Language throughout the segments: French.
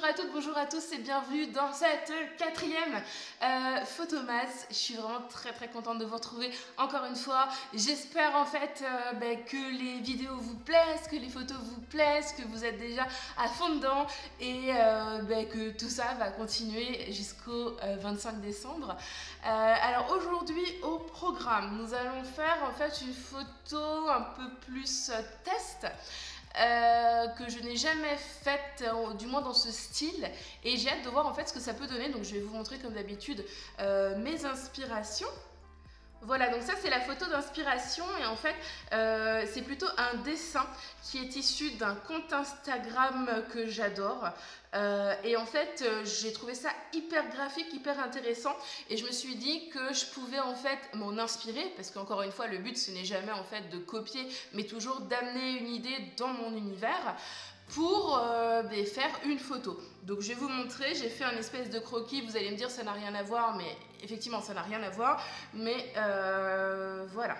à toutes, bonjour à tous et bienvenue dans cette quatrième Photomas. Je suis vraiment très contente de vous retrouver encore une fois. J'espère en fait que les vidéos vous plaisent, que les photos vous plaisent, que vous êtes déjà à fond dedans et que tout ça va continuer jusqu'au 25 décembre. Alors aujourd'hui au programme, nous allons faire en fait une photo un peu plus test. Que je n'ai jamais faite, du moins dans ce style, et j'ai hâte de voir en fait ce que ça peut donner. Donc je vais vous montrer comme d'habitude mes inspirations. Voilà, donc ça c'est la photo d'inspiration et en fait c'est plutôt un dessin qui est issu d'un compte Instagram que j'adore et en fait j'ai trouvé ça hyper graphique, hyper intéressant et je me suis dit que je pouvais en fait m'en inspirer parce qu'encore une fois le but ce n'est jamais en fait de copier mais toujours d'amener une idée dans mon univers pour faire une photo. Donc je vais vous montrer, j'ai fait un espèce de croquis, vous allez me dire ça n'a rien à voir, mais effectivement ça n'a rien à voir, mais voilà.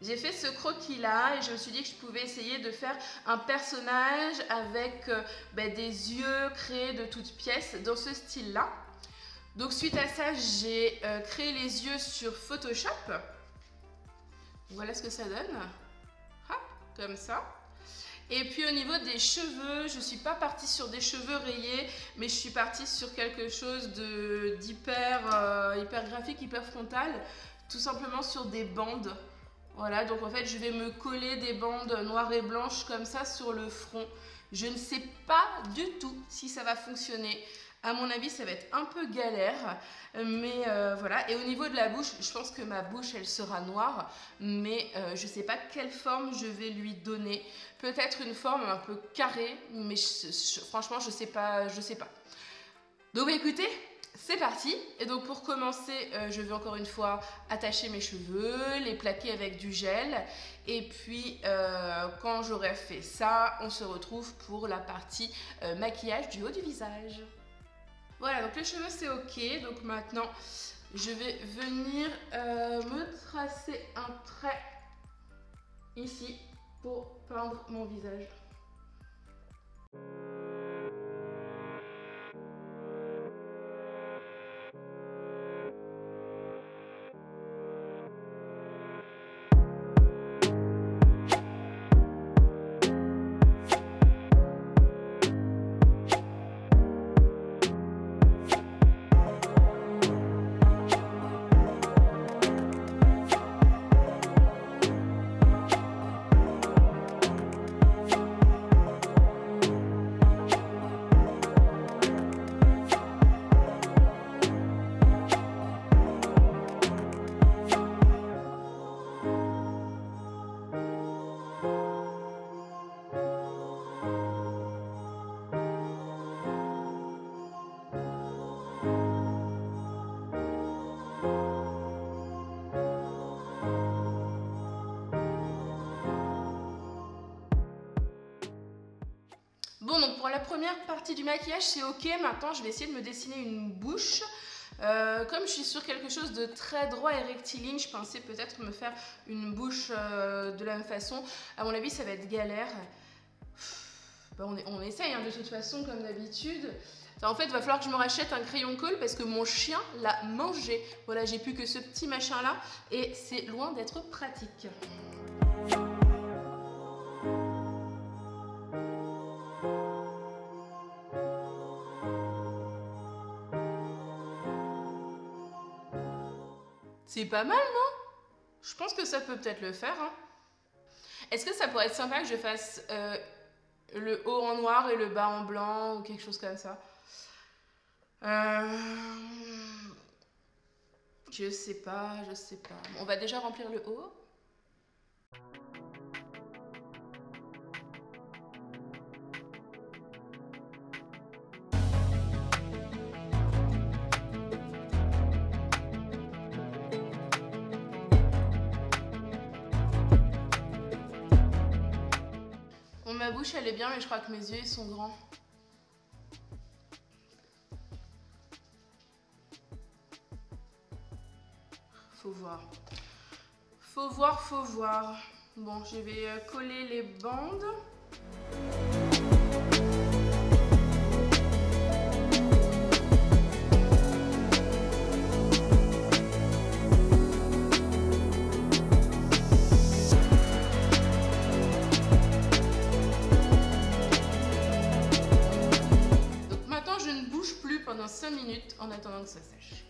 J'ai fait ce croquis là et je me suis dit que je pouvais essayer de faire un personnage avec des yeux créés de toutes pièces dans ce style là. Donc suite à ça j'ai créé les yeux sur Photoshop. Voilà ce que ça donne. Hop, comme ça. Et puis au niveau des cheveux, je ne suis pas partie sur des cheveux rayés, mais je suis partie sur quelque chose d'hyper graphique, hyper frontal, tout simplement sur des bandes. Voilà, donc en fait je vais me coller des bandes noires et blanches comme ça sur le front. Je ne sais pas du tout si ça va fonctionner. À mon avis, ça va être un peu galère, mais voilà. Et au niveau de la bouche, je pense que ma bouche, elle sera noire, mais je ne sais pas quelle forme je vais lui donner. Peut-être une forme un peu carrée, mais franchement, je sais pas. Donc écoutez, c'est parti. Et donc pour commencer, je vais encore une fois attacher mes cheveux, les plaquer avec du gel. Et puis quand j'aurai fait ça, on se retrouve pour la partie maquillage du haut du visage. Voilà, donc les cheveux c'est ok, donc maintenant je vais venir me tracer un trait ici pour peindre mon visage. Bon, donc pour la première partie du maquillage, c'est ok. Maintenant, je vais essayer de me dessiner une bouche. Comme je suis sur quelque chose de très droit et rectiligne, je pensais peut-être me faire une bouche de la même façon. À mon avis, ça va être galère. On essaye hein, de toute façon, comme d'habitude. En fait, il va falloir que je me rachète un crayon colle parce que mon chien l'a mangé. Voilà, j'ai plus que ce petit machin là et c'est loin d'être pratique. C'est pas mal, non? Je pense que ça peut peut-être le faire. Hein. Est-ce que ça pourrait être sympa que je fasse le haut en noir et le bas en blanc ou quelque chose comme ça? Je sais pas. On va déjà remplir le haut. Ma bouche elle est bien mais je crois que mes yeux ils sont grands. Faut voir. Bon, je vais coller les bandes. que ça sèche.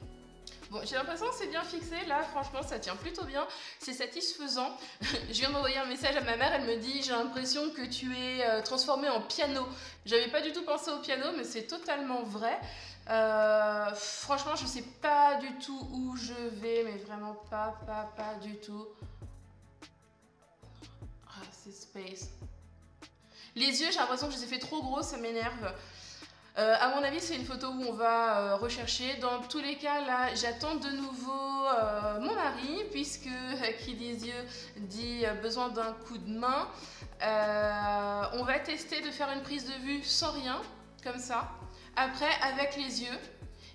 Bon, j'ai l'impression que c'est bien fixé, là franchement ça tient plutôt bien, c'est satisfaisant. Je viens d'envoyer un message à ma mère, elle me dit j'ai l'impression que tu es transformé en piano. J'avais pas du tout pensé au piano mais c'est totalement vrai. Franchement je sais pas du tout où je vais, mais vraiment pas du tout. Ah c'est space. Les yeux j'ai l'impression que je les ai fait trop gros, ça m'énerve. À mon avis, c'est une photo où on va rechercher. Dans tous les cas, là, j'attends de nouveau mon mari, puisque qui dit yeux dit besoin d'un coup de main. On va tester de faire une prise de vue sans rien, comme ça. Après, avec les yeux.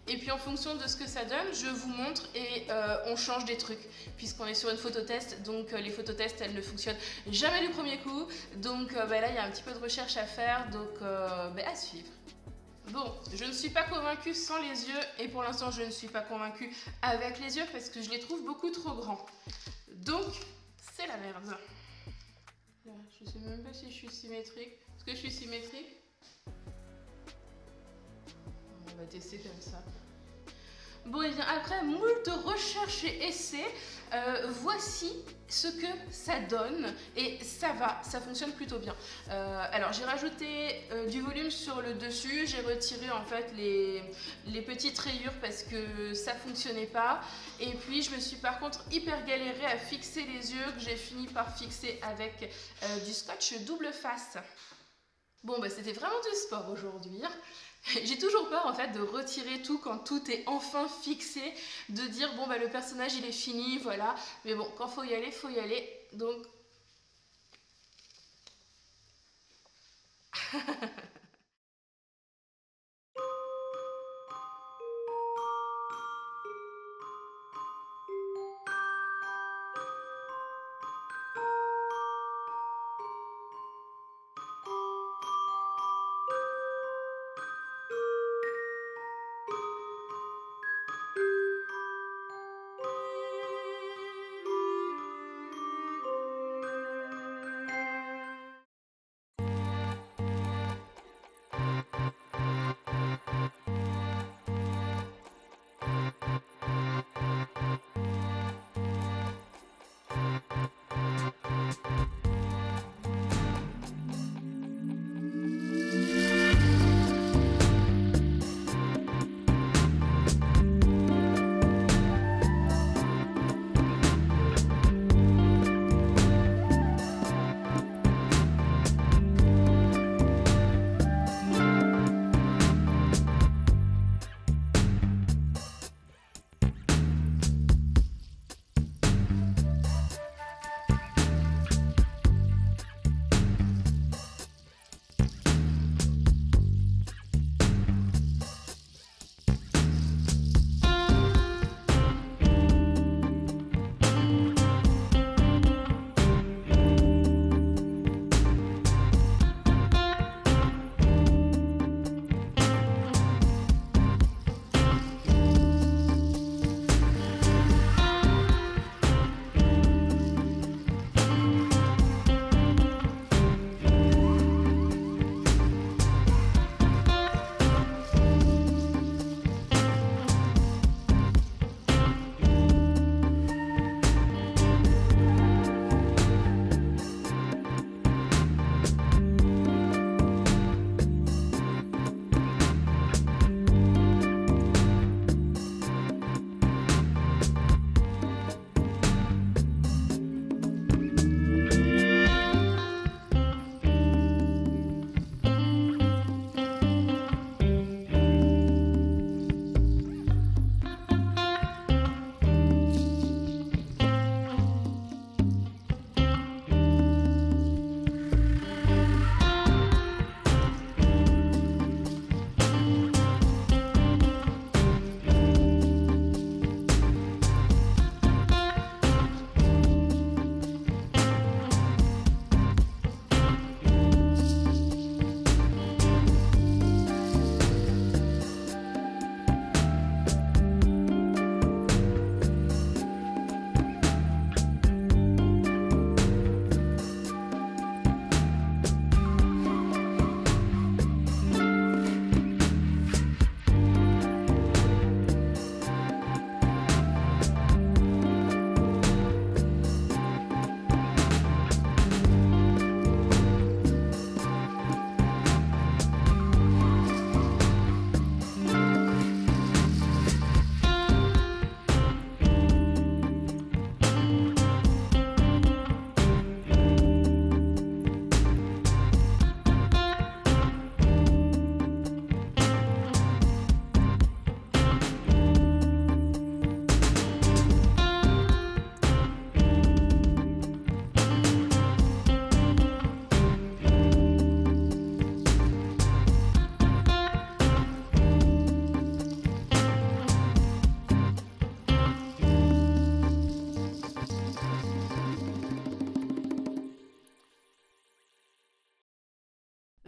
Et puis en fonction de ce que ça donne, je vous montre et on change des trucs. Puisqu'on est sur une phototest, donc les phototests, elles ne fonctionnent jamais du premier coup. Donc là, il y a un petit peu de recherche à faire, donc à suivre. Bon, je ne suis pas convaincue sans les yeux et pour l'instant je ne suis pas convaincue avec les yeux parce que je les trouve beaucoup trop grands. Donc, c'est la merde. Là, je sais même pas si je suis symétrique. Est-ce que je suis symétrique? On va tester comme ça. Bon, et bien après moult recherches et essais, voici ce que ça donne et ça va, ça fonctionne plutôt bien. Alors j'ai rajouté du volume sur le dessus, j'ai retiré en fait les petites rayures parce que ça fonctionnait pas. Et puis je me suis par contre hyper galérée à fixer les yeux, que j'ai fini par fixer avec du scotch double face. Bon bah c'était vraiment du sport aujourd'hui. J'ai toujours peur en fait de retirer tout quand tout est enfin fixé, de dire bon bah le personnage il est fini, voilà. Mais bon, quand faut y aller, faut y aller. Donc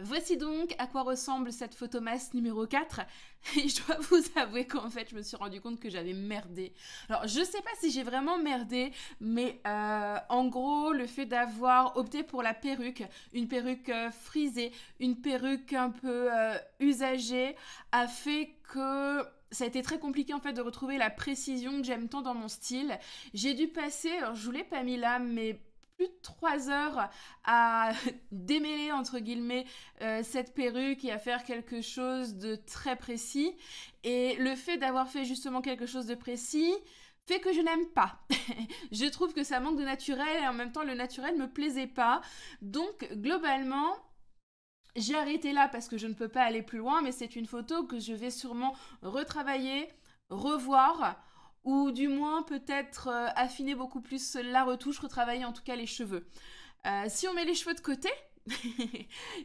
Voici donc à quoi ressemble cette photomasse numéro 4. Et je dois vous avouer qu'en fait, je me suis rendu compte que j'avais merdé. Alors, je sais pas si j'ai vraiment merdé, mais en gros, le fait d'avoir opté pour la perruque, une perruque frisée, une perruque un peu usagée, a fait que ça a été très compliqué en fait de retrouver la précision que j'aime tant dans mon style. J'ai dû passer, alors je vous l'ai pas mis là, mais plus de 3 heures à démêler entre guillemets cette perruque et à faire quelque chose de très précis. Et le fait d'avoir fait justement quelque chose de précis fait que je n'aime pas. Je trouve que ça manque de naturel et en même temps le naturel me plaisait pas. Donc globalement, j'ai arrêté là parce que je ne peux pas aller plus loin, mais c'est une photo que je vais sûrement retravailler, revoir, ou du moins peut-être affiner beaucoup plus la retouche, retravailler en tout cas les cheveux. Si on met les cheveux de côté,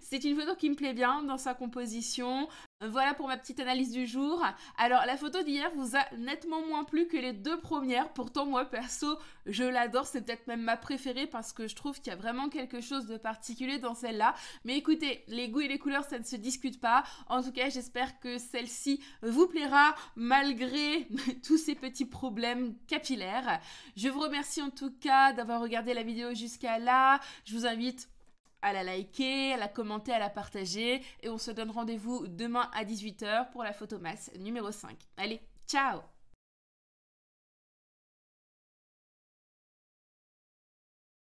c'est une photo qui me plaît bien dans sa composition. Voilà pour ma petite analyse du jour. Alors la photo d'hier vous a nettement moins plu que les 2 premières. Pourtant moi perso je l'adore. C'est peut-être même ma préférée parce que je trouve qu'il y a vraiment quelque chose de particulier dans celle-là. Mais écoutez, les goûts et les couleurs ça ne se discute pas. En tout cas j'espère que celle-ci vous plaira malgré tous ces petits problèmes capillaires. Je vous remercie en tout cas d'avoir regardé la vidéo jusqu'à là. Je vous invite à la liker, à la commenter, à la partager. Et on se donne rendez-vous demain à 18 h pour la photomasse numéro 5. Allez, ciao!